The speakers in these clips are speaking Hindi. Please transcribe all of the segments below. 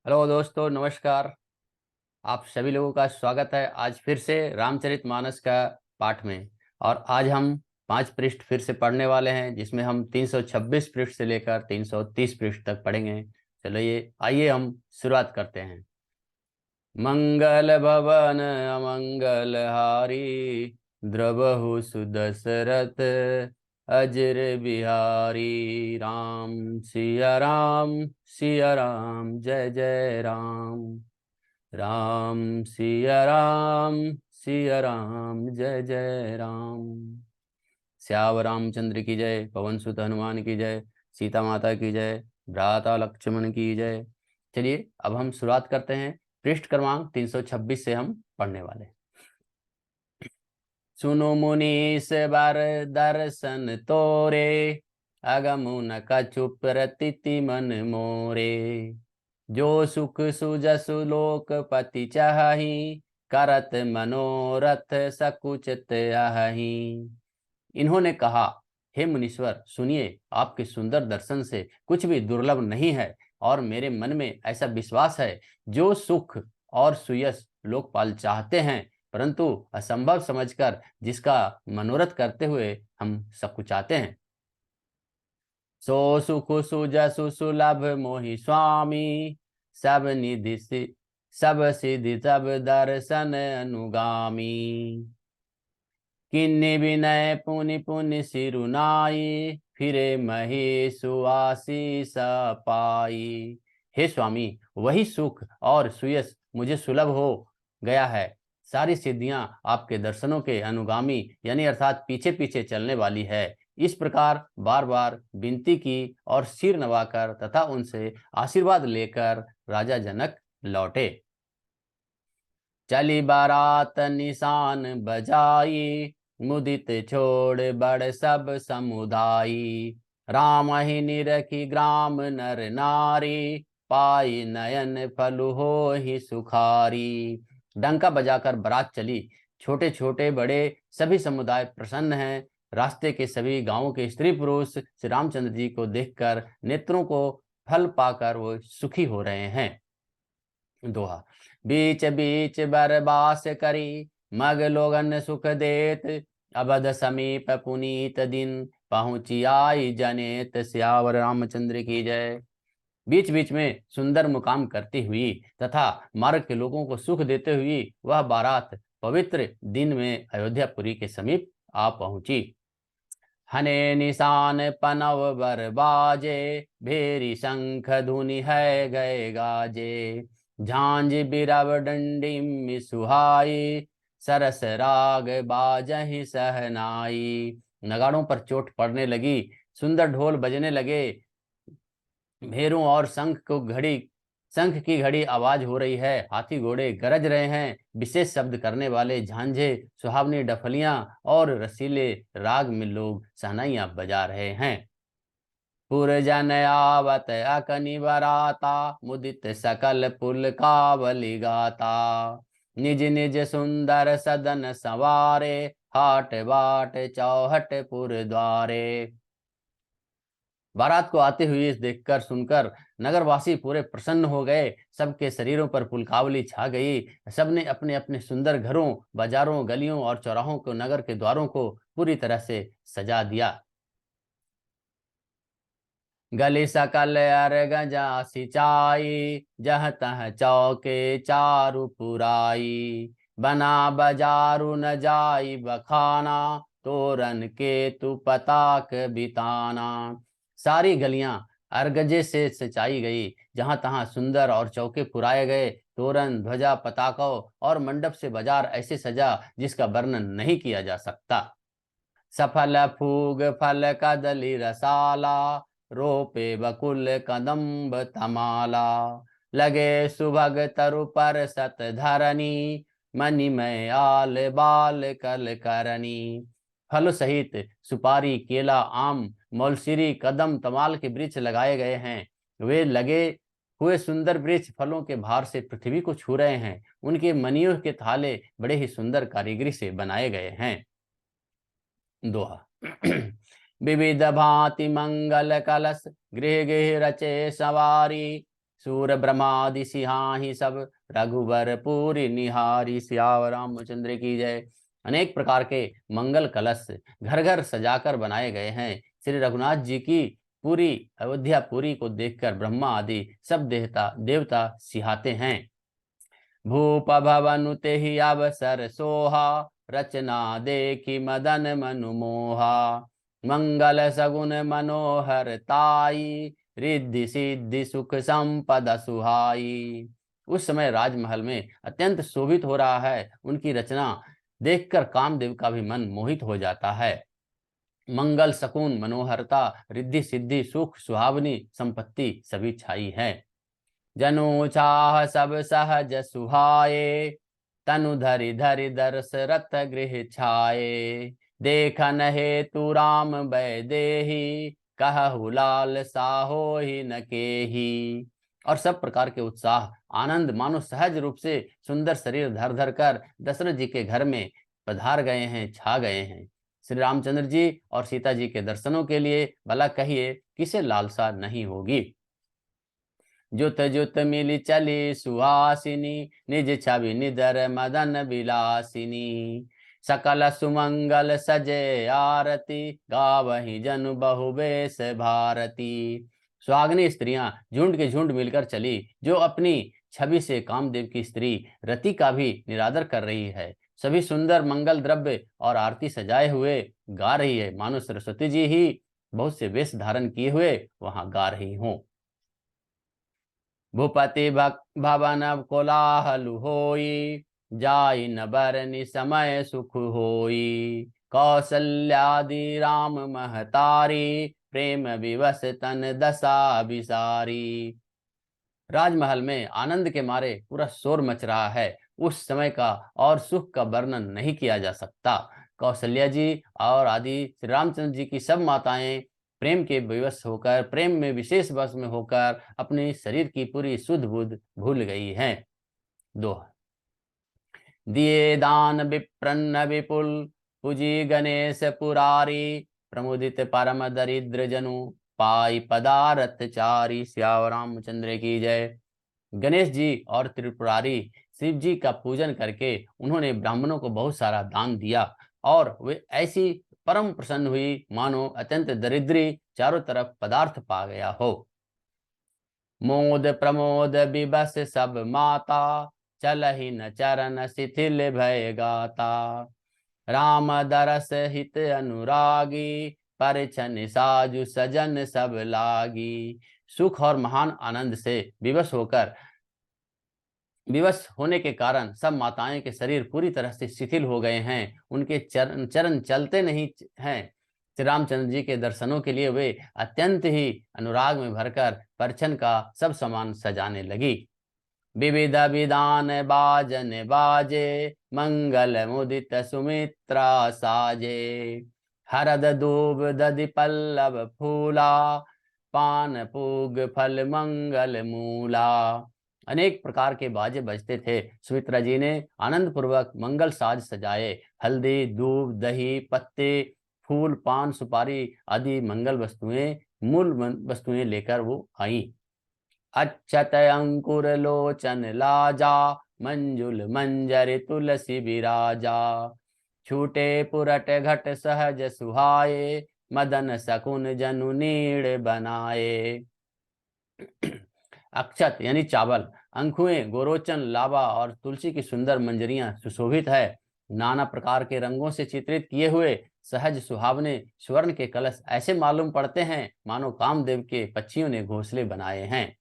हेलो दोस्तों, नमस्कार। आप सभी लोगों का स्वागत है आज फिर से रामचरितमानस का पाठ में। और आज हम 5 पृष्ठ फिर से पढ़ने वाले हैं, जिसमें हम 326 पृष्ठ से लेकर 330 पृष्ठ तक पढ़ेंगे। चलो ये आइए हम शुरुआत करते हैं। मंगल भवन अमंगल हारी, द्रवहु सुदशरथ अजर बिहारी। राम सिया राम, सिया राम, जय जय राम। राम सिया राम, सिया राम, जय जय राम। श्याम रामचंद्र की जय, पवन सुत हनुमान की जय, सीता माता की जय, भ्राता लक्ष्मण की जय। चलिए अब हम शुरुआत करते हैं। पृष्ठ क्रमांक 326 से हम पढ़ने वाले हैं। सुनो मुनीस बर दर्शन तोरे, अगमुन कछु प्रतीति मन मोरे। जो सुख सुजसु लोकपति चाहि, करत मनोरथ सकुचित आहहि। इन्होंने कहा, हे मुनीश्वर सुनिए, आपके सुंदर दर्शन से कुछ भी दुर्लभ नहीं है, और मेरे मन में ऐसा विश्वास है, जो सुख और सुयश लोकपाल चाहते हैं, परंतु असंभव समझकर जिसका मनोरथ करते हुए हम सकुचाते हैं। सो सुख सुजसु सुलभ मोहि स्वामी, सब निधि सब सिद्धि सब दर्शन अनुगामी। किन्नी विनय पुनि पुनि सिरुनाई, फिरे महेशु आशीष पाई। हे स्वामी, वही सुख और सुयश मुझे सुलभ हो गया है। सारी सिद्धियां आपके दर्शनों के अनुगामी यानी अर्थात पीछे पीछे चलने वाली है। इस प्रकार बार बार विनती की और सिर नवाकर तथा उनसे आशीर्वाद लेकर राजा जनक लौटे। चली बारात निशान बजाई, मुदित छोड़ बड़ सब समुदायी। राम ही निरखी ग्राम नर नारी, पाई नयन फलु हो ही सुखारी। डंका बजाकर बारात चली। छोटे छोटे बड़े सभी समुदाय प्रसन्न हैं। रास्ते के सभी गांवों के स्त्री पुरुष श्री रामचंद्र जी को देखकर नेत्रों को फल पाकर वो सुखी हो रहे हैं। दोहा। बीच बीच बरबास करी, मग लोगन सुख देत। अबध समीप पुनीत दिन, पहुंची आई जनेत। सियावर रामचंद्र की जय। बीच बीच में सुंदर मुकाम करती हुई तथा मार्ग के लोगों को सुख देते हुए वह बारात पवित्र दिन में अयोध्यापुरी के समीप आ पहुंची। हने निशान पनव बर बाजे, भेरी शंख धुनि है गए गाजे। झांझ बिरव डंडी सुहाई, सरस राग बाजहि सहनाई। नगाड़ों पर चोट पड़ने लगी, सुंदर ढोल बजने लगे। भेरों और शंख की घड़ी आवाज हो रही है। हाथी घोड़े गरज रहे हैं। विशेष शब्द करने वाले झांझे, सुहावनी डफलियां और रसीले राग में लोग शहनाइयां बजा रहे हैं। पुरजन आवत अकनि बराता, मुदित सकल पुल कावली गाता। निज निज सुंदर सदन सवारे, हाट बाट चौहट पुर द्वारे। बारात को आते हुए देखकर सुनकर नगरवासी पूरे प्रसन्न हो गए। सबके शरीरों पर पुलकावली छा गई। सबने अपने अपने सुंदर घरों, बाजारों, गलियों और चौराहों को, नगर के द्वारों को पूरी तरह से सजा दिया। गली सकल अरगजा सिंचाई, जह तह चौके चारु पुराई। बना बाजारू न जाई बखाना, तोरन के तु पताक बिताना। सारी गलियां अरगजे से सिंचाई गई। जहां तहां सुंदर और चौके पुराए गए। तोरण, ध्वजा, पताकों और मंडप से बाजार ऐसे सजा जिसका वर्णन नहीं किया जा सकता। सफल फूग फल कदली रसाला, रोपे बकुल कदम्ब तमाला। लगे सुभग तरु पर सत धरनी, मणिमय आल बाल कल करनी। फल सहित सुपारी, केला, आम, मौलसिरी, कदम, तमाल के वृक्ष लगाए गए हैं। वे लगे हुए सुंदर वृक्ष फलों के भार से पृथ्वी को छू रहे हैं। उनके मणियों के थाले बड़े ही सुंदर कारीगरी से बनाए गए हैं। दोहा। विविध भांति मंगल कलश, गृह गृह रचे सवारी। सूर ब्रह्मादि सिहाहि सब, रघुबर पूरी निहारी। सियावर रामचंद्र की जय। अनेक प्रकार के मंगल कलश घर घर सजाकर बनाए गए हैं। श्री रघुनाथ जी की पूरी अयोध्या पुरी को देखकर ब्रह्मा आदि सब देवता देवता सिहाते हैं। भूप भवनु तेहि अवसर सोहा, रचना देखी मदन मनु मोहा। मंगल सगुन मनोहर ताई, रिद्धि सिद्धि सुख संपदा सुहाई। उस समय राजमहल में अत्यंत शोभित हो रहा है। उनकी रचना देखकर कामदेव का भी मन मोहित हो जाता है। मंगल सकून मनोहरता, रिद्धि सिद्धि सुख सुहावनी संपत्ति सभी छाई है। जनु चाह सब सहज सुहाए, तनु धरि धरि दर्श रत गृह छाए। देखन हेतु राम वैदेही, कहहु लाल साहो ही न केही। और सब प्रकार के उत्साह आनंद मानो सहज रूप से सुंदर शरीर धर धर कर दशरथ जी के घर में पधार गए हैं, छा गए हैं। श्री रामचंद्र जी और सीता जी के दर्शनों के लिए भला कहिए किसे लालसा नहीं होगी। जुत जुत मिली चली सुहासिनी, निज छवि निधर मदन विलासिनी। सकल सुमंगल सजे आरती, गावहि जनु बहुबेश भारती। सुहागनी स्त्रियां झुंड के झुंड मिलकर चली, जो अपनी छवि से कामदेव की स्त्री रति का भी निरादर कर रही है। सभी सुंदर मंगल द्रव्य और आरती सजाए हुए गा रही है, मानो सरस्वती जी ही बहुत से वेश धारण किए हुए वहां गा रही हों। भूपति भवन कोलाहल होई, जाई न बरनि समय सुख होई। कौसल्यादि राम महतारी, प्रेम विवश तन दशा बिसारी। राजमहल में आनंद के मारे पूरा शोर मच रहा है। उस समय का और सुख का वर्णन नहीं किया जा सकता। कौशल्या जी और आदि श्री रामचंद्र जी की सब माताएं प्रेम के विवश होकर, प्रेम में विशेष वश में होकर अपने शरीर की पूरी सुध बुध भूल गई हैं। दोहा। दिए दान विप्रन्न विपुल, पूजी गणेश पुरारी। प्रमुदित परम दरिद्र जनु, पाई पदारथ चारी। सियावर रामचंद्र की जय। गणेश जी और त्रिपुरारी शिव जी का पूजन करके उन्होंने ब्राह्मणों को बहुत सारा दान दिया और वे ऐसी परम प्रसन्न हुई मानो अत्यंत दरिद्री चारों तरफ पदार्थ पा गया हो। मोद प्रमोद विबस सब माता, चलहि न चरण शिथिल भय गाता। राम दरस हित अनुरागी, परिछन साजु सजन सब लागी। सुख और महान आनंद से विवश होने के कारण सब माताएं के शरीर पूरी तरह से शिथिल हो गए हैं। उनके चरण चरण चलते नहीं हैं। श्री रामचंद्र जी के दर्शनों के लिए वे अत्यंत ही अनुराग में भरकर परछन का सब सामान सजाने लगी। विविध विधान बाजन बाजे, मंगल मुदित सुमित्रा साजे। हरद दूब दधि पल्लव फूला, पान पूग फल मंगल मूला। अनेक प्रकार के बाजे बजते थे। सुमित्रा जी ने आनंद पूर्वक मंगल साज सजाए। हल्दी दूब दही पत्ते फूल पान सुपारी आदि मंगल वस्तुएं मूल वस्तुएं लेकर वो आई। अक्षत अंकुर लोचन लाजा, मंजुल मंजर तुलसी विराजा। छूटे पुरट घट सहज सुहाए, मदन शकुन जनु नीड़ बनाए। अक्षत यानी चावल, अंकुएं गोरोचन लावा और तुलसी की सुंदर मंजरियां सुशोभित है। नाना प्रकार के रंगों से चित्रित किए हुए सहज सुहावने स्वर्ण के कलश ऐसे मालूम पड़ते हैं मानो कामदेव के पक्षियों ने घोंसले बनाए हैं।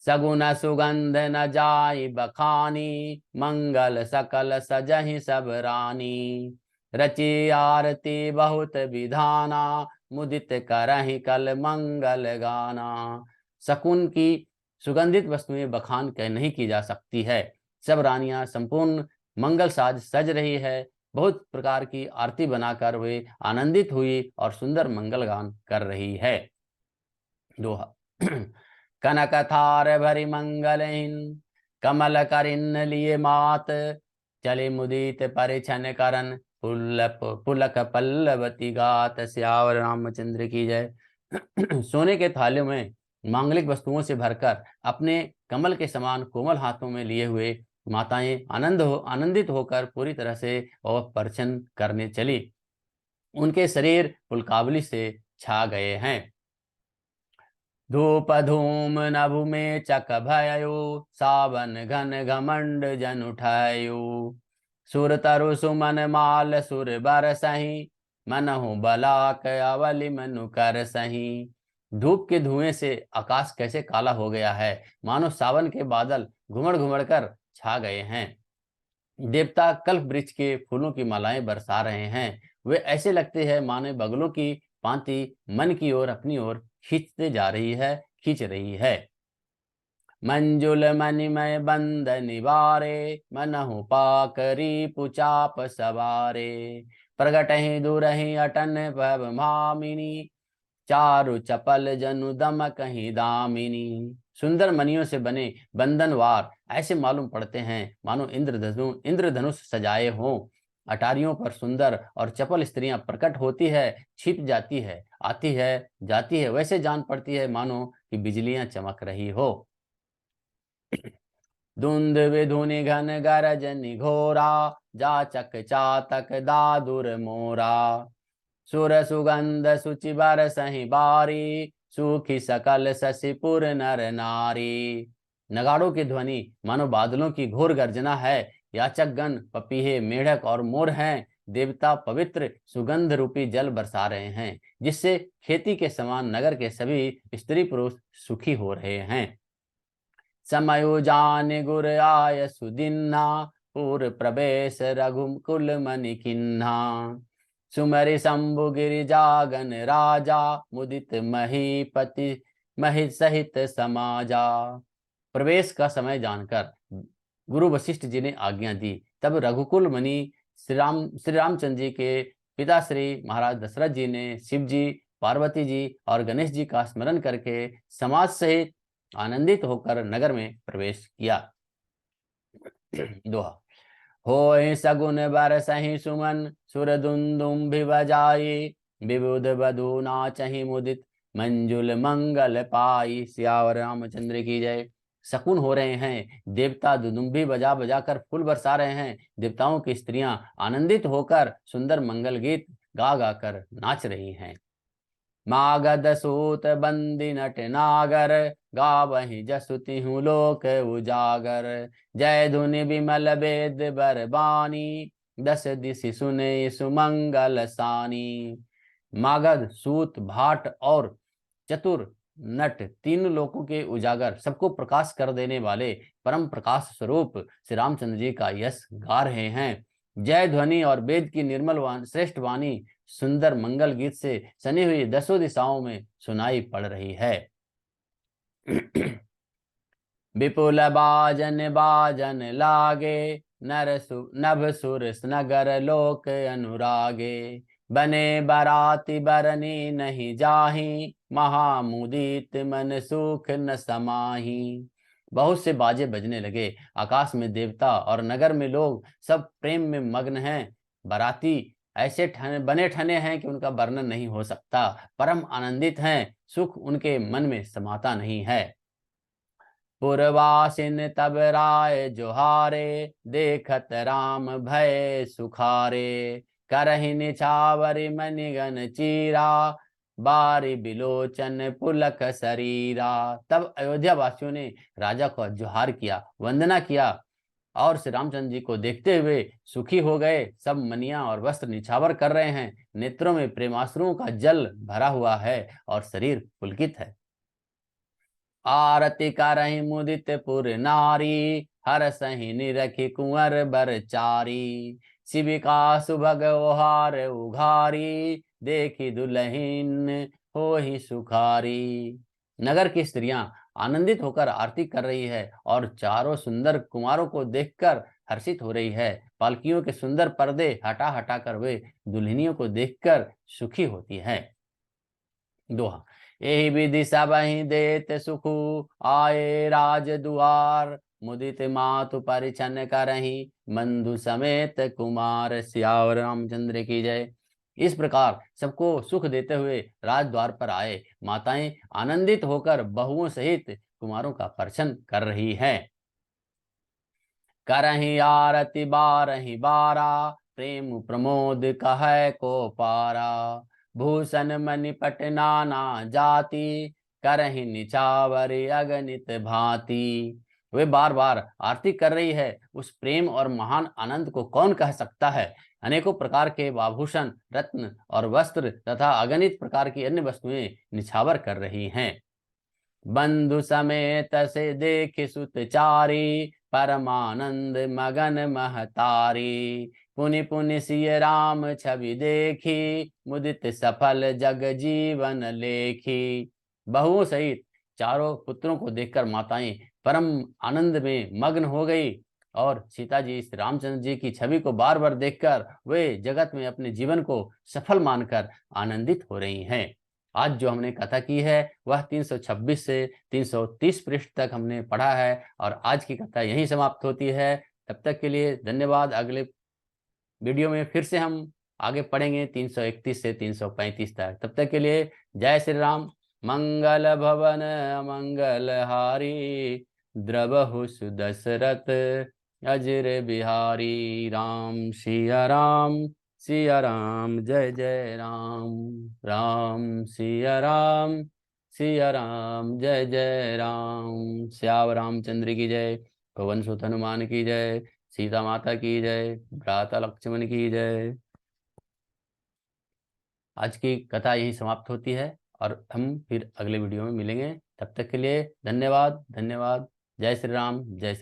सगुन सुगंध न जाई बखानी, मंगल सकल सजहि सब रानी। रची आरती बहुत विधाना, मुदित करहि कल मंगल गाना। शकुन की सुगंधित वस्तुएं बखान कर नहीं की जा सकती है। सब रानियां संपूर्ण मंगल साज सज रही है। बहुत प्रकार की आरती बनाकर वे आनंदित हुई और सुंदर मंगल गान कर रही है। दोहा। कनक थार भरी मंगलहीन, कमल करिन लिए मात। चले मुदित परिछन करन, पुलक पल्लवती गात। सियावर रामचंद्र की जय। सोने के थालियों में मांगलिक वस्तुओं से भरकर अपने कमल के समान कोमल हाथों में लिए हुए माताएं आनंदित होकर पूरी तरह से और प्रदर्शन करने चली। उनके शरीर पुलकावली से छा गए हैं। धूप धूम नभु में चक भयो, सावन घन घमंड जन उठायो। सुर तरु सुमन माल सुर बरसहि, मनहु बलाक अवलि मनु कर सही। धूप के धुएं से आकाश कैसे काला हो गया है, मानो सावन के बादल घुमड़ घुमड़ कर छा गए हैं। देवता कल्प वृक्ष के फूलों की मालाएं बरसा रहे हैं। वे ऐसे लगते हैं मानो बगलों की पांति मन की ओर अपनी ओर खींच रही है। मंजुल मणिमय बंद निवारे, मनहु पाकरी पुचाप सवारे। प्रगटहि दुरहि अटन भव मामिनी, चारु चपल जनु दम कहीं दामिनी। सुंदर मणियों से बने बंधनवार ऐसे मालूम पड़ते हैं मानो इंद्रधनुष सजाए हों। अटारियों पर सुंदर और चपल स्त्रियां प्रकट होती है, छिप जाती है, आती है, जाती है, वैसे जान पड़ती है मानो कि बिजलियां चमक रही हो। धुंध विधुनि घन गरज निघोरा, जाचक चातक दादुर मोरा। सुर सुगंध सुचि बरसहि बारी, सूखी सकल शशिपुर नर नारी। नगाड़ों की ध्वनि मानो बादलों की घोर गर्जना है। याचक गण पपीहे मेढक और मोर हैं। देवता पवित्र सुगंध रूपी जल बरसा रहे हैं, जिससे खेती के समान नगर के सभी स्त्री पुरुष सुखी हो रहे हैं। समयो जान गुर आय सुदिन्हा, पूर प्रवेश रघुकुल मनि किन्हा। सुमरि शंभु गिरिजागन राजा, मुदित महीपति महित सहित समाजा। प्रवेश का समय जानकर गुरु वशिष्ठ जी ने आज्ञा दी। तब रघुकुल मणि श्री रामचंद्र जी के पिता श्री महाराज दशरथ जी ने शिव जी, पार्वती जी और गणेश जी का स्मरण करके समाज सहित आनंदित होकर नगर में प्रवेश किया। दोहा। होय सगुन बरसहि सुमन, सुर दुंदुभि बजाई। विबुध बधु नाचहि मुदित, मंजुल मंगल पाई। सियावर रामचंद्र की जय। शकुन हो रहे हैं, देवता दुदुम्भी बजा बजा कर फूल बरसा रहे हैं। देवताओं की स्त्रियां आनंदित होकर सुंदर मंगल गीत गा गा कर नाच रही हैं। मागध सूत बंदी नट नागर, गावहि जसु तिहु लोक उजागर। जय धुनि विमल वेद बर बानी, दस दिशि सुने सुमंगल सानी। मागध सूत भाट और चतुर नट तीन लोकों के उजागर सबको प्रकाश कर देने वाले परम प्रकाश स्वरूप श्री रामचंद्र जी का यश गा रहे हैं। जय ध्वनि और वेद की निर्मल श्रेष्ठ वाणी सुंदर मंगल गीत से सनी हुई दसों दिशाओं में सुनाई पड़ रही है। विपुल बाजन बाजन लागे, नभ सुर नगर लोक अनुरागे। बने बराती बरनी नहीं जाही, महामुदित मन सुख न समाही। बहुत से बाजे बजने लगे। आकाश में देवता और नगर में लोग सब प्रेम में मग्न हैं। बराती ऐसे बने ठने हैं कि उनका वर्णन नहीं हो सकता। परम आनंदित हैं, सुख उनके मन में समाता नहीं है। पुरवासिन तब राय जोहारे, देखत राम भय सुखारे। करहि निछावरि मणिगन चीरा, बारी बिलोचन पुलक शरीरा। तब अयोध्या वासियों ने राजा को जोहार किया, वंदना किया और श्री रामचंद्र जी को देखते हुए सुखी हो गए। सब मनिया और वस्त्र निछावर कर रहे हैं। नेत्रों में प्रेमाश्रुओं का जल भरा हुआ है और शरीर पुलकित है। आरती करहि मुदित पुर नारी, हर सही निरखि कुंवर बर चारी। शिविका सुभग ओहार उघारी, देखी दुल्हीन होहि सुखारी। नगर की स्त्रियां आनंदित होकर आरती कर रही है और चारों सुंदर कुमारों को देखकर हर्षित हो रही है। पालकियों के सुंदर पर्दे हटा हटा कर वे दुल्हनियों को देखकर सुखी होती है। दोहा। यही विधि सबहि देत सुखु, आए राज दुआर। मुदित मातु परिछन करहि, बंधु समेत कुमार। सियावर रामचंद्र की जय। इस प्रकार सबको सुख देते हुए राजद्वार पर आए। माताएं आनंदित होकर बहुओं सहित कुमारों का दर्शन कर रही हैं। करहि आरती बारहि बारा, प्रेम प्रमोद कहै को पारा। भूषण मणिपट नाना जाति, करहि निछावर अगणित भांति। वे बार बार आरती कर रही है। उस प्रेम और महान आनंद को कौन कह सकता है। अनेकों प्रकार के आभूषण, रत्न और वस्त्र तथा अगणित प्रकार की अन्य वस्तुएं निछावर कर रही हैं। बंधु समेत से देख सुत चारी, परमानंद मगन महतारी। पुनि पुनि सिय राम छवि देखी, मुदित सफल जग जीवन लेखी। बहुओं सहित चारों पुत्रों को देखकर माताएं परम आनंद में मग्न हो गई और सीता जी श्री रामचंद्र जी की छवि को बार बार देखकर वे जगत में अपने जीवन को सफल मानकर आनंदित हो रही हैं। आज जो हमने कथा की है वह 326 से 330 पृष्ठ तक हमने पढ़ा है और आज की कथा यहीं समाप्त होती है। तब तक के लिए धन्यवाद। अगले वीडियो में फिर से हम आगे पढ़ेंगे 331 से 335 तक। तब तक के लिए जय श्री राम। मंगल भवन मंगल हारी, द्रवहु सुदशरथ अजर बिहारी। राम सिया राम जय जय राम। राम सिया राम जय जय राम। श्याम रामचंद्र की जय। पवन सुत हनुमान की जय। सीता माता की जय। भ्राता लक्ष्मण की जय। आज की कथा यहीं समाप्त होती है और हम फिर अगले वीडियो में मिलेंगे। तब तक के लिए धन्यवाद। जय श्री राम। जय